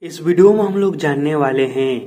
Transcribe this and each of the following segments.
इस वीडियो में हम लोग जानने वाले हैं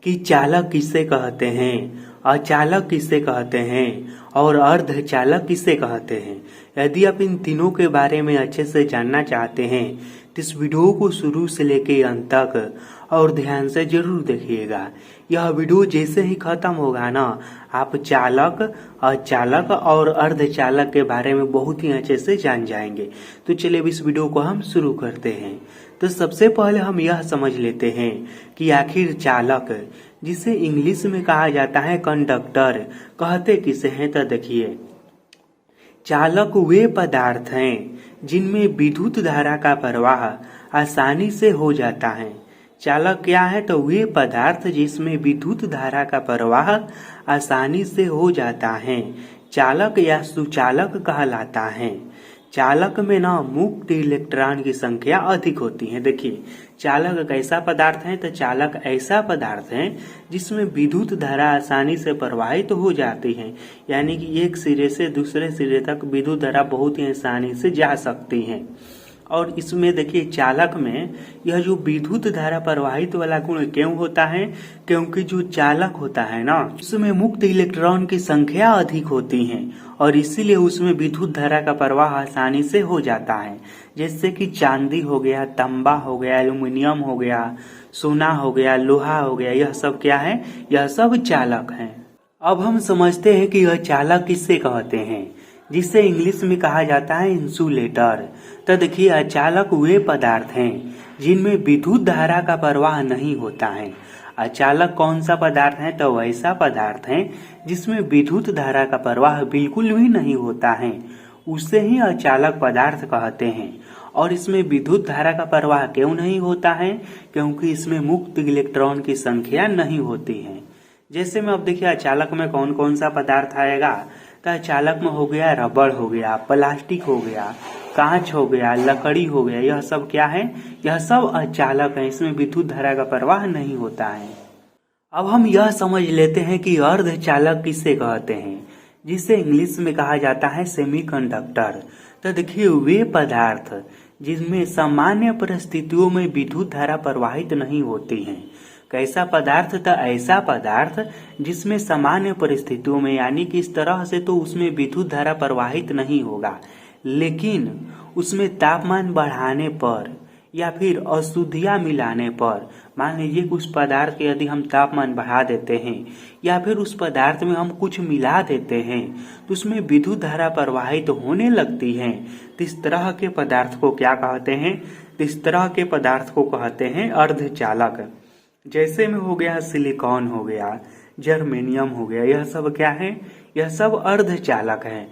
कि चालक किसे कहते हैं, अचालक किसे कहते हैं और अर्धचालक किसे कहते हैं। यदि आप इन तीनों के बारे में अच्छे से जानना चाहते हैं तो इस वीडियो को शुरू से लेकर अंत तक और ध्यान से जरूर देखिएगा। यह वीडियो जैसे ही खत्म होगा ना, आप चालक, अचालक और अर्धचालक के बारे में बहुत ही अच्छे से जान जाएंगे। तो चलिए इस वीडियो को हम शुरू करते हैं। तो सबसे पहले हम यह समझ लेते हैं कि आखिर चालक, जिसे इंग्लिश में कहा जाता है कंडक्टर, कहते किसे हैं। तो देखिए, चालक वे पदार्थ हैं जिनमें विद्युत धारा का प्रवाह आसानी से हो जाता है। चालक क्या है? तो वे पदार्थ जिसमें विद्युत धारा का प्रवाह आसानी से हो जाता है चालक या सुचालक कहलाता है। चालक में ना मुक्त इलेक्ट्रॉन की संख्या अधिक होती है। देखिए, चालक एक ऐसा पदार्थ है, तो चालक ऐसा पदार्थ है जिसमें विद्युत धारा आसानी से प्रवाहित हो जाती है, यानी कि एक सिरे से दूसरे सिरे तक विद्युत धारा बहुत ही आसानी से जा सकती है। और इसमें देखिए, चालक में यह जो विद्युत धारा प्रवाहित वाला गुण क्यों होता है? क्योंकि जो चालक होता है ना, उसमें मुक्त इलेक्ट्रॉन की संख्या अधिक होती है और इसीलिए उसमें विद्युत धारा का प्रवाह आसानी से हो जाता है। जैसे कि चांदी हो गया, तांबा हो गया, एल्यूमिनियम हो गया, सोना हो गया, लोहा हो गया, यह सब क्या है? यह सब चालक हैं। अब हम समझते हैं कि यह चालक किससे कहते हैं, जिसे इंग्लिश में कहा जाता है इंसुलेटर। तो देखिए, अचालक वे पदार्थ हैं जिनमें विद्युत धारा का प्रवाह नहीं होता है। अचालक कौन सा पदार्थ है? तो वैसा पदार्थ है जिसमें विद्युत धारा का प्रवाह बिल्कुल भी नहीं होता है, उसे ही अचालक पदार्थ कहते हैं। और इसमें विद्युत धारा का प्रवाह क्यों नहीं होता है? क्योंकि इसमें मुक्त इलेक्ट्रॉन की संख्या नहीं होती है। जैसे में अब देखिए, अचालक में कौन कौन सा पदार्थ आएगा। तो चालक में हो गया रबड़ हो गया, प्लास्टिक हो गया, कांच हो गया, लकड़ी हो गया, यह सब क्या है? यह सब अचालक है, इसमें विद्युत धारा का प्रवाह नहीं होता है। अब हम यह समझ लेते हैं कि अर्धचालक किसे कहते हैं, जिसे इंग्लिश में कहा जाता है सेमीकंडक्टर। तो देखिए, वे पदार्थ जिनमें सामान्य परिस्थितियों में विद्युत धारा प्रवाहित नहीं होती है। कैसा पदार्थ? तो ऐसा पदार्थ जिसमें सामान्य परिस्थितियों में, यानी कि इस तरह से तो उसमें विद्युत धारा प्रवाहित नहीं होगा, लेकिन उसमें तापमान बढ़ाने पर या फिर अशुद्धियां मिलाने पर, मान लीजिए उस पदार्थ के यदि हम तापमान बढ़ा देते हैं या फिर उस पदार्थ में हम कुछ मिला देते हैं तो उसमें विद्युत धारा प्रवाहित होने लगती है। तो इस तरह के पदार्थ को क्या कहते हैं? तो इस तरह के पदार्थ को कहते हैं अर्धचालक। जैसे में हो गया सिलिकॉन हो गया, जर्मेनियम हो गया, यह सब क्या है? यह सब अर्धचालक है।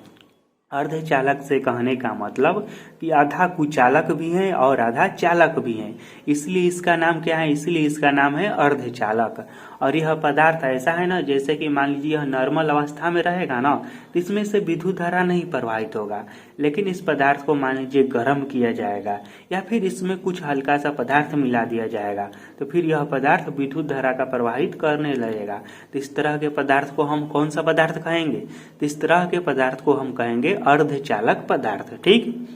अर्धचालक से कहने का मतलब कि आधा कुचालक भी है और आधा चालक भी है, इसलिए इसका नाम क्या है? इसलिए इसका नाम है अर्धचालक। और यह पदार्थ ऐसा है ना, जैसे कि मान लीजिए यह नॉर्मल अवस्था में रहेगा ना, तो इसमें से विद्युत धारा नहीं प्रवाहित होगा, लेकिन इस पदार्थ को मान लीजिए गर्म किया जाएगा या फिर इसमें कुछ हल्का सा पदार्थ मिला दिया जाएगा, तो फिर यह पदार्थ विद्युत धारा का प्रवाहित करने लगेगा। तो इस तरह के पदार्थ को हम कौन सा पदार्थ कहेंगे? तो इस तरह के पदार्थ को हम कहेंगे अर्धचालक पदार्थ। ठीक।